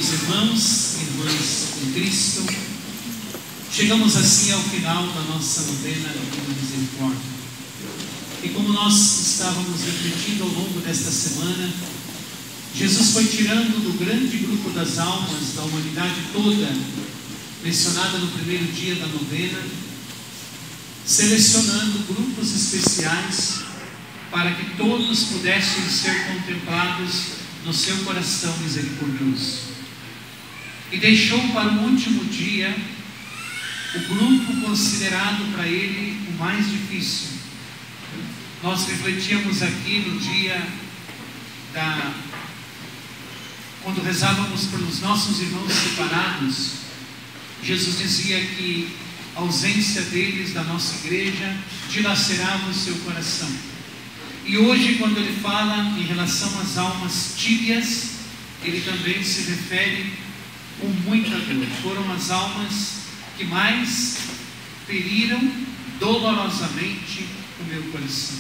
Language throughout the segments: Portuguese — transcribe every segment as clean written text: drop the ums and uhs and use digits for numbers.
queridos irmãos e irmãs em Cristo, chegamos assim ao final da nossa novena da Misericórdia. E como nós estávamos refletindo ao longo desta semana, Jesus foi tirando do grande grupo das almas da humanidade toda, mencionada no primeiro dia da novena, selecionando grupos especiais para que todos pudessem ser contemplados no seu coração misericordioso. E deixou para o último dia o grupo considerado para ele o mais difícil. Nós refletíamos aqui no dia quando rezávamos pelos nossos irmãos separados, Jesus dizia que a ausência deles da nossa igreja dilacerava o seu coração. E hoje, quando ele fala em relação às almas tíbias, ele também se refere com muita dor. Foram as almas que mais feriram dolorosamente o meu coração.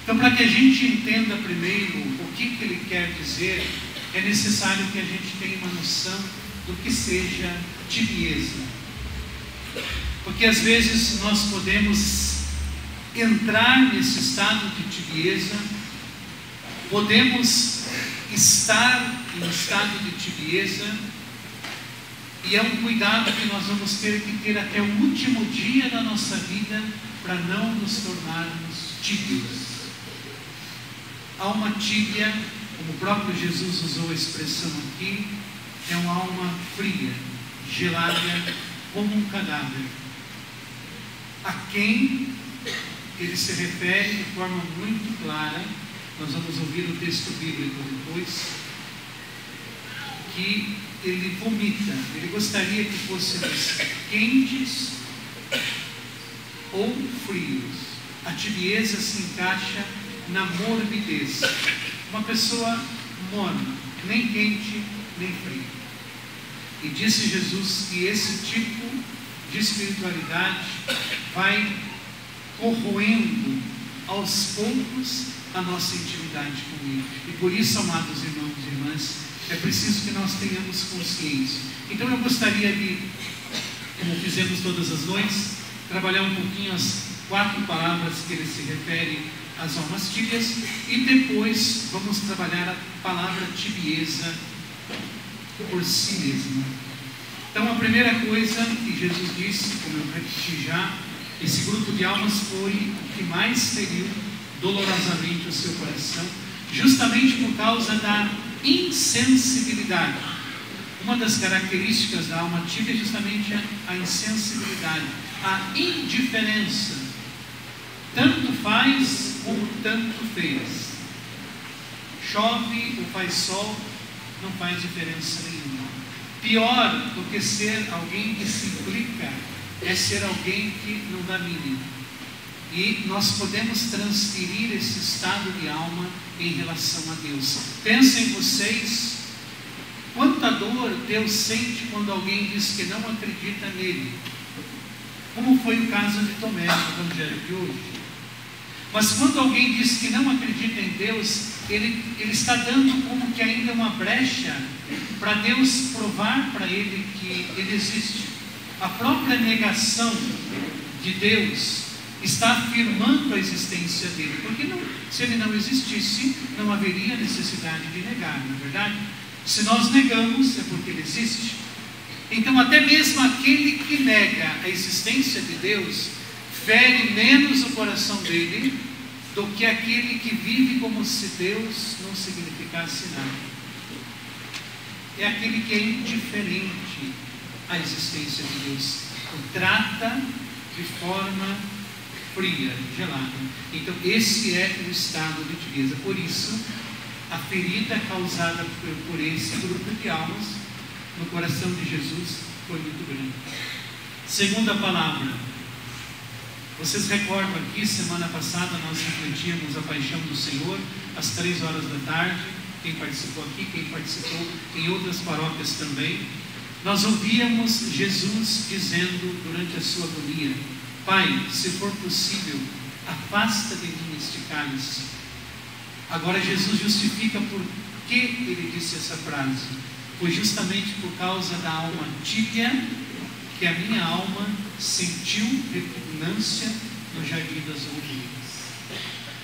Então, para que a gente entenda primeiro o que ele quer dizer, é necessário que a gente tenha uma noção do que seja tibieza. Porque às vezes nós podemos entrar nesse estado de tibieza, podemos estar em estado de tibieza, e é um cuidado que nós vamos ter que ter até o último dia da nossa vida para não nos tornarmos tíbios. Alma tíbia, como o próprio Jesus usou a expressão aqui, é uma alma fria, gelada, como um cadáver. A quem ele se refere de forma muito clara, nós vamos ouvir o texto bíblico depois, que ele vomita. Ele gostaria que fôssemos quentes ou frios. A tibieza se encaixa na morbidez. Uma pessoa morna, nem quente, nem frio. E disse Jesus que esse tipo de espiritualidade vai corroendo aos poucos a nossa intimidade com Ele. E por isso, amados irmãos e irmãs, é preciso que nós tenhamos consciência. Então eu gostaria de, como fizemos todas as noites, trabalhar um pouquinho as 4 palavras que ele se refere às almas tíbias, e depois vamos trabalhar a palavra tibieza por si mesma. Então a primeira coisa que Jesus disse, como eu repeti já, esse grupo de almas foi o que mais feriu dolorosamente o seu coração, justamente por causa da insensibilidade. Uma das características da alma tíbia é justamente a insensibilidade, a indiferença. Tanto faz como tanto fez. Chove ou faz sol, não faz diferença nenhuma. Pior do que ser alguém que se implica é ser alguém que não dá mínima. E nós podemos transferir esse estado de alma em relação a Deus. Pensem vocês quanta dor Deus sente quando alguém diz que não acredita nele, como foi o caso de Tomé no Evangelho de hoje. Mas quando alguém diz que não acredita em Deus, ele está dando como que ainda uma brecha para Deus provar para ele que ele existe. A própria negação de Deus está afirmando a existência dele, porque se ele não existisse, não haveria necessidade de negar, não é verdade? Se nós negamos, é porque ele existe. Então até mesmo aquele que nega a existência de Deus fere menos o coração dele do que aquele que vive como se Deus não significasse nada. É aquele que é indiferente à existência de Deus, o trata de forma fria, gelada. Então esse é o estado de tibieza. Por isso a ferida causada por esse grupo de almas no coração de Jesus foi muito grande. Segunda palavra, vocês recordam aqui, semana passada nós refletíamos a paixão do Senhor às 3 horas da tarde. Quem participou aqui, quem participou em outras paróquias também, nós ouvíamos Jesus dizendo durante a sua agonia: Pai, se for possível, afasta de mim este cálice. Agora Jesus justifica por que ele disse essa frase. foi justamente por causa da alma tíbia que a minha alma sentiu repugnância no jardim das oliveiras.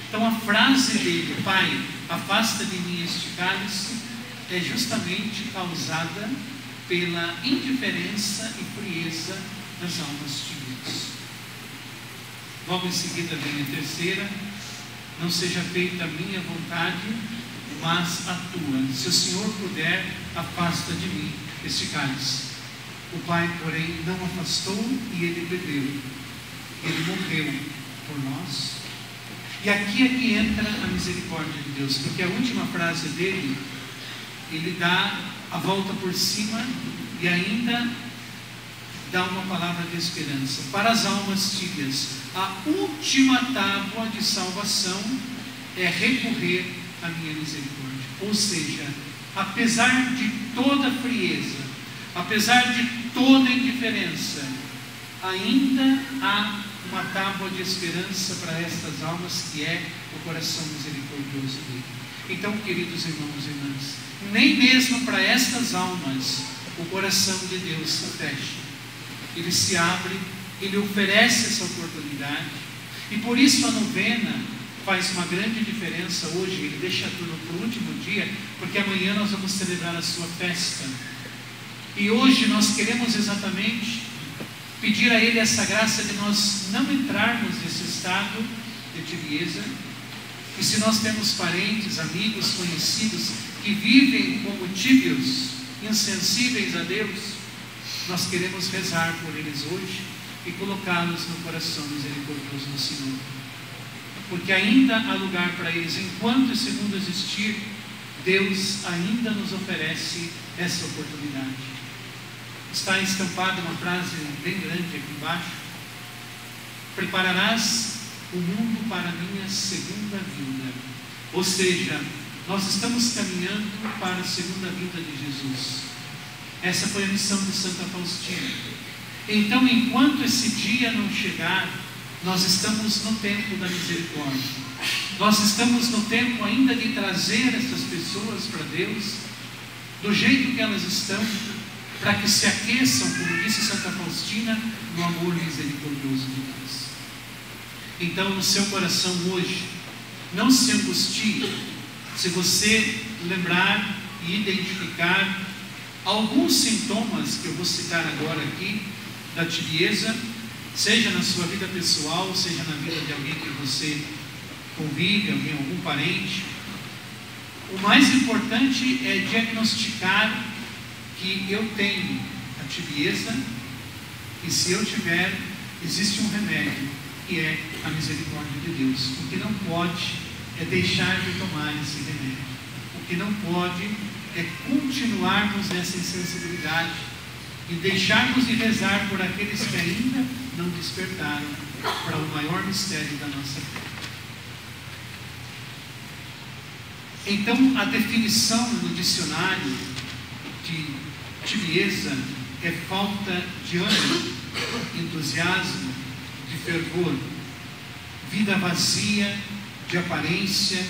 Então a frase dele, Pai, afasta de mim este cálice, é justamente causada pela indiferença e frieza das almas tíbias. Logo em seguida vem a terceira: não seja feita a minha vontade, mas a tua. Se o Senhor puder, afasta de mim este cálice. O Pai, porém, não afastou e ele bebeu. Ele morreu por nós. E aqui é que entra a misericórdia de Deus, porque a última frase dele, ele dá a volta por cima e ainda dá uma palavra de esperança. Para as almas tíbias, a última tábua de salvação é recorrer à minha misericórdia. Ou seja, apesar de toda a frieza, apesar de toda a indiferença, ainda há uma tábua de esperança para estas almas, que é o coração misericordioso dele. Então, queridos irmãos e irmãs, nem mesmo para estas almas o coração de Deus se fecha. Ele se abre, ele oferece essa oportunidade, e por isso a novena faz uma grande diferença hoje. Ele deixa tudo para o último dia, porque amanhã nós vamos celebrar a sua festa, e hoje nós queremos exatamente pedir a Ele essa graça de nós não entrarmos nesse estado de tibieza. E se nós temos parentes, amigos, conhecidos que vivem como tíbios, insensíveis a Deus, nós queremos rezar por eles hoje e colocá-los no coração misericordioso do Senhor, porque ainda há lugar para eles. Enquanto esse mundo existir, Deus ainda nos oferece essa oportunidade. Está estampada uma frase bem grande aqui embaixo: prepararás o mundo para a minha segunda vinda. Ou seja, nós estamos caminhando para a segunda vinda de Jesus. Essa foi a missão de Santa Faustina. Então, enquanto esse dia não chegar, nós estamos no tempo da misericórdia. Nós estamos no tempo ainda de trazer essas pessoas para Deus, do jeito que elas estão, para que se aqueçam, como disse Santa Faustina, no amor misericordioso de Deus. Então, no seu coração hoje, não se angustie se você lembrar e identificar alguns sintomas que eu vou citar agora aqui da tibieza, seja na sua vida pessoal, seja na vida de alguém que você convive, algum parente. O mais importante é diagnosticar que eu tenho a tibieza, e se eu tiver, existe um remédio, que é a misericórdia de Deus. O que não pode é deixar de tomar esse remédio. O que não pode é continuarmos nessa insensibilidade e deixarmos de rezar por aqueles que ainda não despertaram para o maior mistério da nossa fé. Então, a definição no dicionário de tibieza é falta de ânimo, entusiasmo, de fervor, vida vazia de aparência,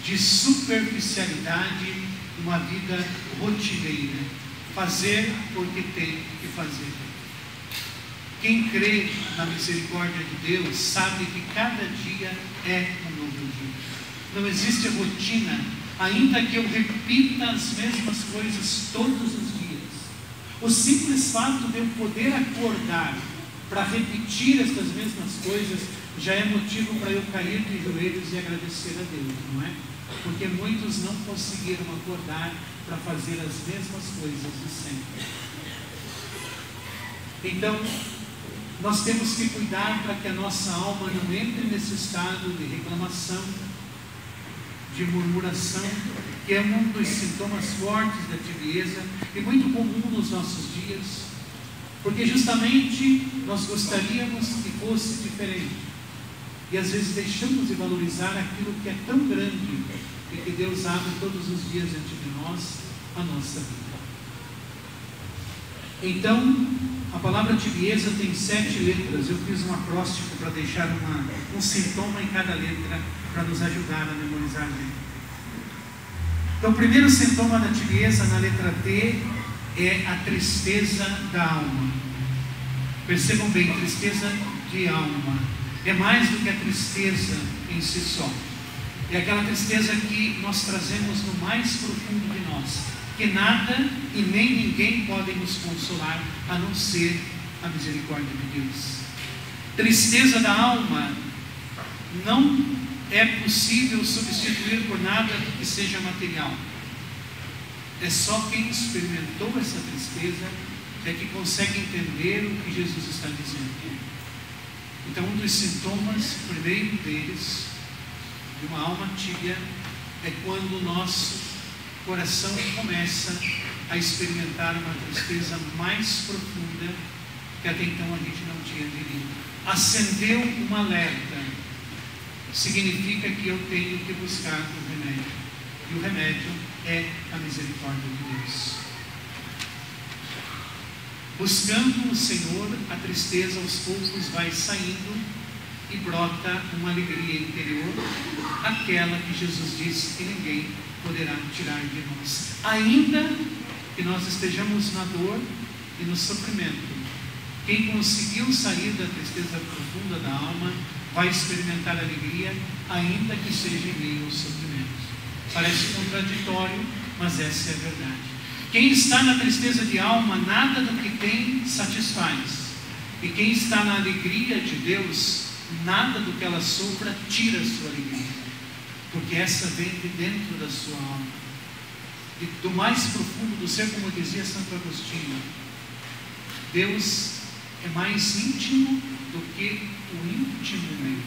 de superficialidade, uma vida rotineira, fazer porque tem que fazer. Quem crê na misericórdia de Deus sabe que cada dia é um novo dia. Não existe rotina, ainda que eu repita as mesmas coisas todos os dias. O simples fato de eu poder acordar para repetir estas mesmas coisas já é motivo para eu cair de joelhos e agradecer a Deus, não é? Porque muitos não conseguiram acordar para fazer as mesmas coisas de sempre. Então, nós temos que cuidar para que a nossa alma não entre nesse estado de reclamação, de murmuração, que é um dos sintomas fortes da tibieza e muito comum nos nossos dias, porque justamente nós gostaríamos que fosse diferente, e às vezes deixamos de valorizar aquilo que é tão grande e que Deus abre todos os dias diante de nós, a nossa vida. Então, a palavra tibieza tem 7 letras. Eu fiz um acróstico para deixar um sintoma em cada letra, para nos ajudar a memorizar bem. Então, o primeiro sintoma da tibieza, na letra T, é a tristeza da alma. Percebam bem, tristeza de alma. É mais do que a tristeza em si só. É aquela tristeza que nós trazemos no mais profundo de nós, que nada e nem ninguém podem nos consolar, a não ser a misericórdia de Deus. Tristeza da alma não é possível substituir por nada que seja material. É só quem experimentou essa tristeza é que consegue entender o que Jesus está dizendo. Então, um dos sintomas, o primeiro deles, de uma alma tíbia, é quando o nosso coração começa a experimentar uma tristeza mais profunda que até então a gente não tinha vivido. Acendeu um alerta, significa que eu tenho que buscar o remédio. E o remédio é a misericórdia de Deus. Buscando o Senhor, a tristeza aos poucos vai saindo e brota uma alegria interior, aquela que Jesus disse que ninguém poderá tirar de nós. Ainda que nós estejamos na dor e no sofrimento, quem conseguiu sair da tristeza profunda da alma vai experimentar alegria, ainda que seja em meio ao sofrimento. Parece contraditório, mas essa é a verdade. Quem está na tristeza de alma, nada do que tem satisfaz. E quem está na alegria de Deus, nada do que ela sofra tira a sua alegria. Porque essa vem de dentro da sua alma. E do mais profundo do ser, como dizia Santo Agostinho, Deus é mais íntimo do que o íntimo meio.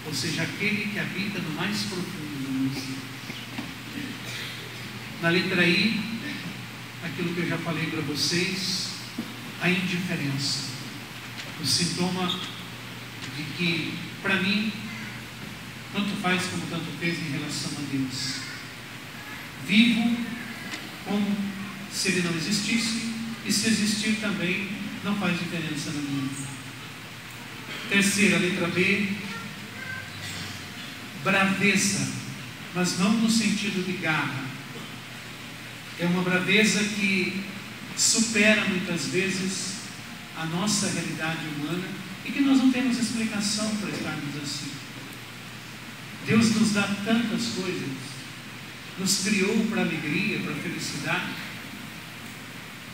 Ou seja, aquele que habita no mais profundo do meu ser. Na letra I, aquilo que eu já falei para vocês, a indiferença. O sintoma de que, para mim, tanto faz como tanto fez em relação a Deus. Vivo como se Ele não existisse, e se existir também, não faz diferença na minha vida. Terceira, letra B, braveza, mas não no sentido de garra. É uma braveza que supera muitas vezes a nossa realidade humana e que nós não temos explicação para estarmos assim. Deus nos dá tantas coisas, nos criou para alegria, para felicidade.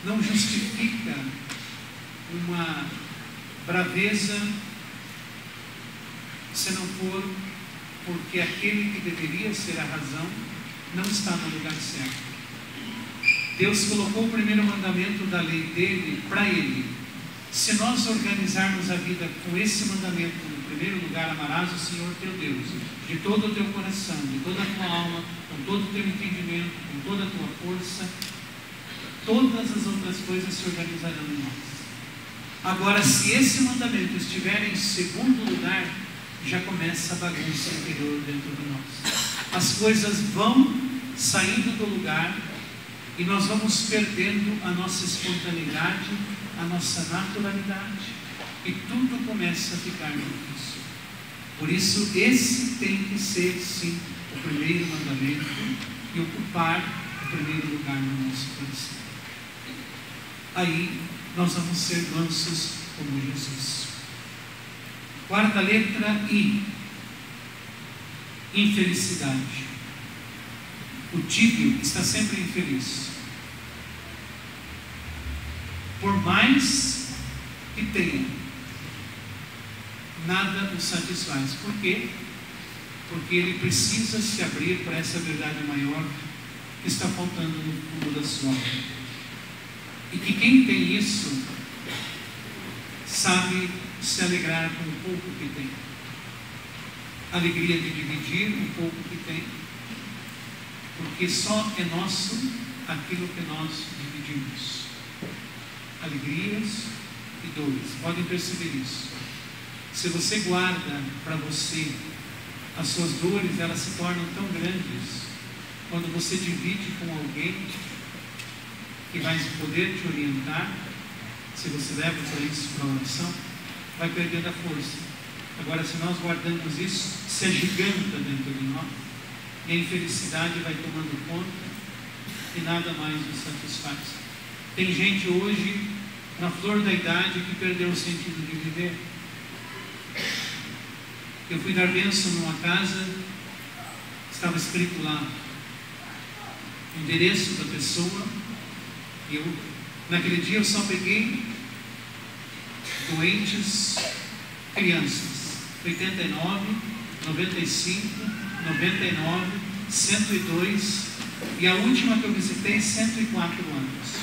Não justifica uma braveza se não for porque aquele que deveria ser a razão não está no lugar certo. Deus colocou o primeiro mandamento da lei dele para ele. Se nós organizarmos a vida com esse mandamento, no primeiro lugar, amarás o Senhor teu Deus de todo o teu coração, de toda a tua alma, com todo o teu entendimento, com toda a tua força, todas as outras coisas se organizarão em nós. Agora, se esse mandamento estiver em segundo lugar, já começa a bagunça interior dentro de nós. As coisas vão saindo do lugar e nós vamos perdendo a nossa espontaneidade, a nossa naturalidade, e tudo começa a ficar difícil. Por isso, esse tem que ser, sim, o primeiro mandamento e ocupar o primeiro lugar no nosso coração. Aí nós vamos ser mansos como Jesus. Quarta letra, I. Infelicidade. O tíbio está sempre infeliz. Por mais que tenha, nada o satisfaz. Por quê? Porque ele precisa se abrir para essa verdade maior que está faltando no fundo da sua alma. E que quem tem isso sabe se alegrar com o pouco que tem. Alegria de dividir o pouco que tem, porque só é nosso aquilo que nós dividimos. Alegrias e dores, podem perceber isso. Se você guarda para você, as suas dores, elas se tornam tão grandes quando você divide com alguém que vai poder te orientar. Se você leva para isso, para a oração, vai perdendo a força. Agora, se nós guardamos isso, se agiganta dentro de nós, e a infelicidade vai tomando conta, e nada mais nos satisfaz. Tem gente hoje, na flor da idade, que perdeu o sentido de viver. Eu fui dar bênção numa casa, estava escrito lá o endereço da pessoa, e naquele dia eu só peguei doentes, crianças, 89, 95, 99, 102, e a última que eu visitei, 104 anos.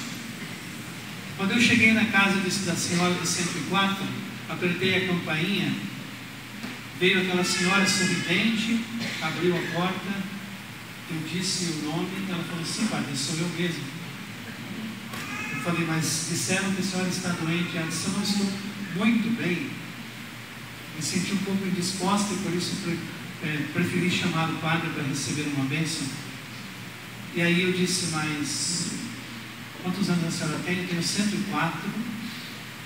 Quando eu cheguei na casa da senhora de 104, apertei a campainha, veio aquela senhora sorridente, abriu a porta, eu disse o nome, ela falou: sim, padre, sou eu mesmo. Eu falei: mas disseram que a senhora está doente. Ela disse: eu não estou muito bem, me senti um pouco indisposta e por isso preferi chamar o padre para receber uma bênção. E aí eu disse: mas quantos anos a senhora tem? Eu tenho 104,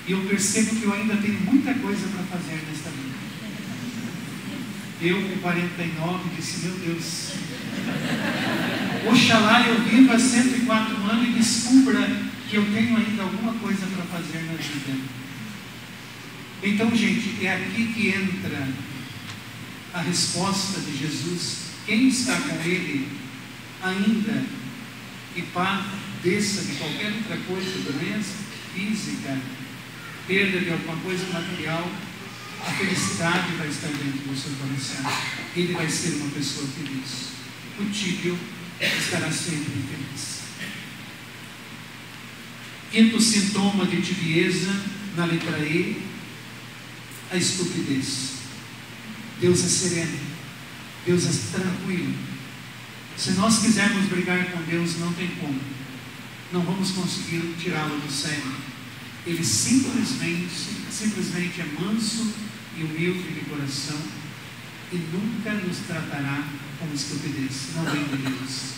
e eu percebo que eu ainda tenho muita coisa para fazer nesta vida. Eu, com 49, disse: meu Deus, oxalá eu viva 104 anos e descubra que eu tenho ainda alguma coisa para fazer na vida. Então, gente, é aqui que entra a resposta de Jesus. Quem está com Ele, ainda que padeça de qualquer outra coisa, doença física, perda de alguma coisa material, a felicidade vai estar dentro do seu coração. Ele vai ser uma pessoa feliz. O tíbio estará sempre feliz. Quinto sintoma de tibieza, na letra E, a estupidez. Deus é sereno, Deus é tranquilo. Se nós quisermos brigar com Deus, não tem como. Não vamos conseguir tirá-lo do sério. Ele simplesmente é manso e humilde de coração e nunca nos tratará com estupidez. Não vem de Deus.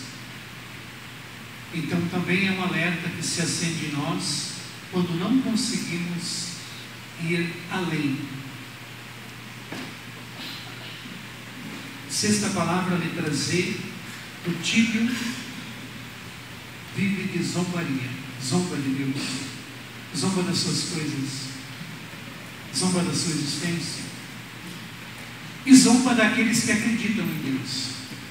Então também é um alerta que se acende em nós quando não conseguimos ir além. Sexta palavra, letra Z. O tíbio vive de zombaria, zomba de Deus, zomba das suas coisas, zomba da sua existência e zomba daqueles que acreditam em Deus.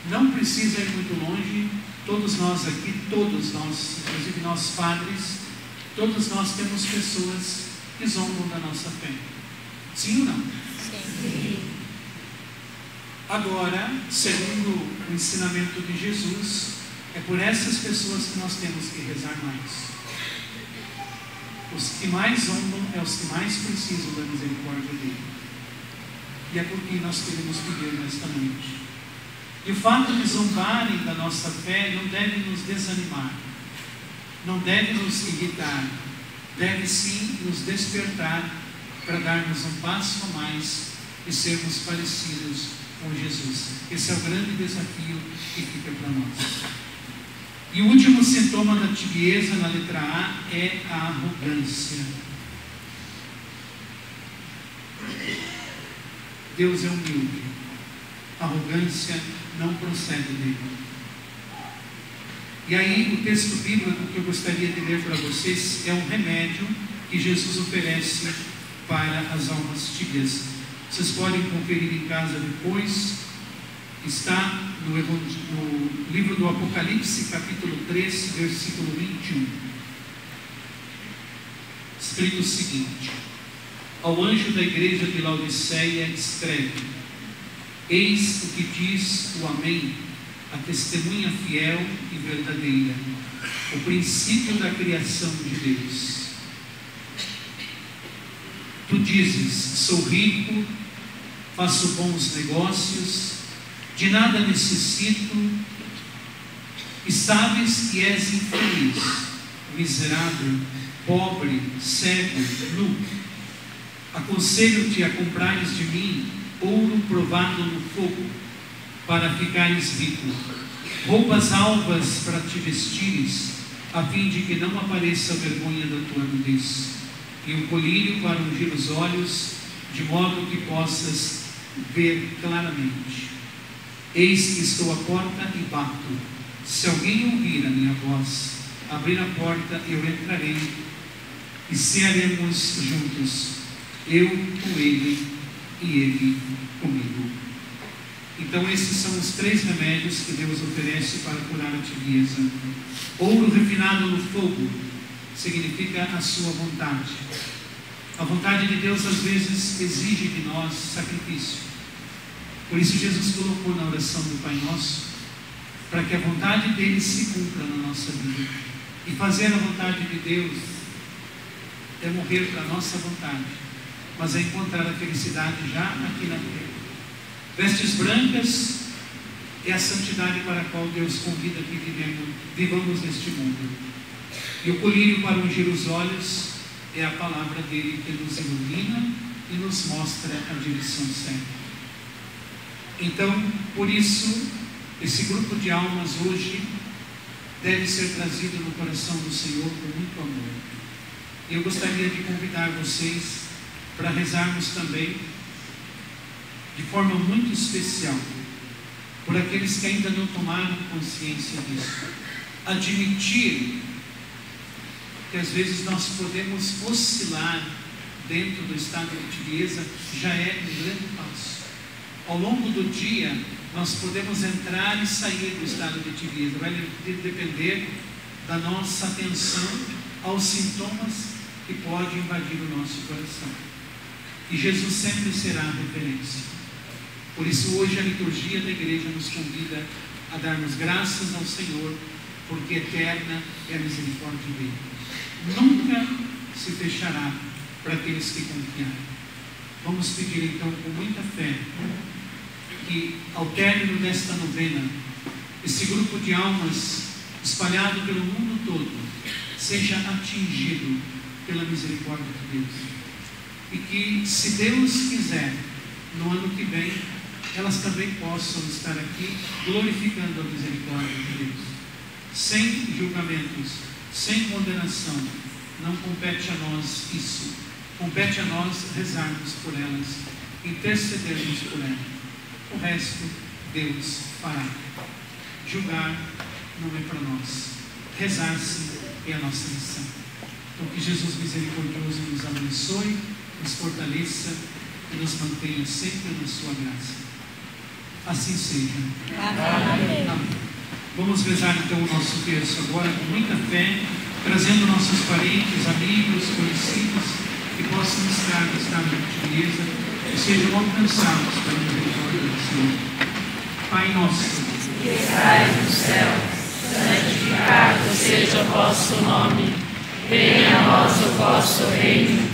Não precisa ir muito longe. Todos nós aqui, todos nós, inclusive nós padres, todos nós temos pessoas que zombam da nossa fé. Sim ou não? Sim. Agora, segundo o ensinamento de Jesus, é por essas pessoas que nós temos que rezar mais. Os que mais zombam é os que mais precisam da misericórdia dele. E é por quem nós queremos pedir nesta noite. E o fato de zombarem da nossa fé não deve nos desanimar, não deve nos irritar, deve sim nos despertar para darmos um passo a mais e sermos parecidos com Jesus. Esse é o grande desafio que fica para nós. E o último sintoma da tibieza, na letra A, é a arrogância. Deus é humilde. A arrogância não procede dele. E aí o texto bíblico que eu gostaria de ler para vocês é um remédio que Jesus oferece para as almas tíbias. Vocês podem conferir em casa depois. Está no livro do Apocalipse, capítulo 3, versículo 21. Escrito o seguinte: ao anjo da igreja de Laodiceia escreve: eis o que diz o Amém, a testemunha fiel e verdadeira, o princípio da criação de Deus. Tu dizes: sou rico, faço bons negócios, de nada necessito, e sabes que és infeliz, miserável, pobre, cego, nu. Aconselho-te a comprares de mim ouro provado no fogo, para ficares rico, roupas alvas para te vestires, a fim de que não apareça a vergonha da tua nudez, e um colírio para ungir os olhos, de modo que possas ver claramente. Eis que estou à porta e bato. Se alguém ouvir a minha voz, abrir a porta, eu entrarei e cearemos juntos, eu com ele e ele comigo. Então esses são os 3 remédios que Deus oferece para curar a tibieza. Ouro refinado no fogo significa a sua vontade. A vontade de Deus às vezes exige de nós sacrifício. Por isso Jesus colocou na oração do Pai Nosso, para que a vontade dele se cumpra na nossa vida. E fazer a vontade de Deus é morrer para a nossa vontade, mas é encontrar a felicidade já aqui na terra. Vestes brancas é a santidade para a qual Deus convida que vivamos neste mundo. E o colírio para ungir os olhos é a palavra dele que nos ilumina e nos mostra a direção certa. Então, por isso, esse grupo de almas hoje deve ser trazido no coração do Senhor com muito amor. E eu gostaria de convidar vocês para rezarmos também de forma muito especial por aqueles que ainda não tomaram consciência disso. Admitir que às vezes nós podemos oscilar dentro do estado de tibieza já é um grande passo. Ao longo do dia nós podemos entrar e sair do estado de tibieza. Vai depender da nossa atenção aos sintomas que podem invadir o nosso coração. E Jesus sempre será a referência. Por isso hoje a liturgia da igreja nos convida a darmos graças ao Senhor, porque eterna é a misericórdia dele. Nunca se fechará para aqueles que confiarem. Vamos pedir então com muita fé que ao término desta novena, esse grupo de almas espalhado pelo mundo todo seja atingido pela misericórdia de Deus. E que, se Deus quiser, no ano que vem, elas também possam estar aqui glorificando a misericórdia de Deus. Sem julgamentos, sem condenação. Não compete a nós isso. Compete a nós rezarmos por elas, intercedermos por elas. O resto, Deus fará. Julgar não é para nós. Rezar-se é a nossa missão. Então que Jesus misericordioso nos abençoe, nos fortaleça e nos mantenha sempre na sua graça. Assim seja. Amém. Amém. Vamos rezar então o nosso terço agora com muita fé, trazendo nossos parentes, amigos, conhecidos, que possam estar no estado de tibieza e sejam alcançados pela misericórdia do Senhor. Pai nosso, que estais no céu, santificado seja o vosso nome, venha a nós o vosso reino.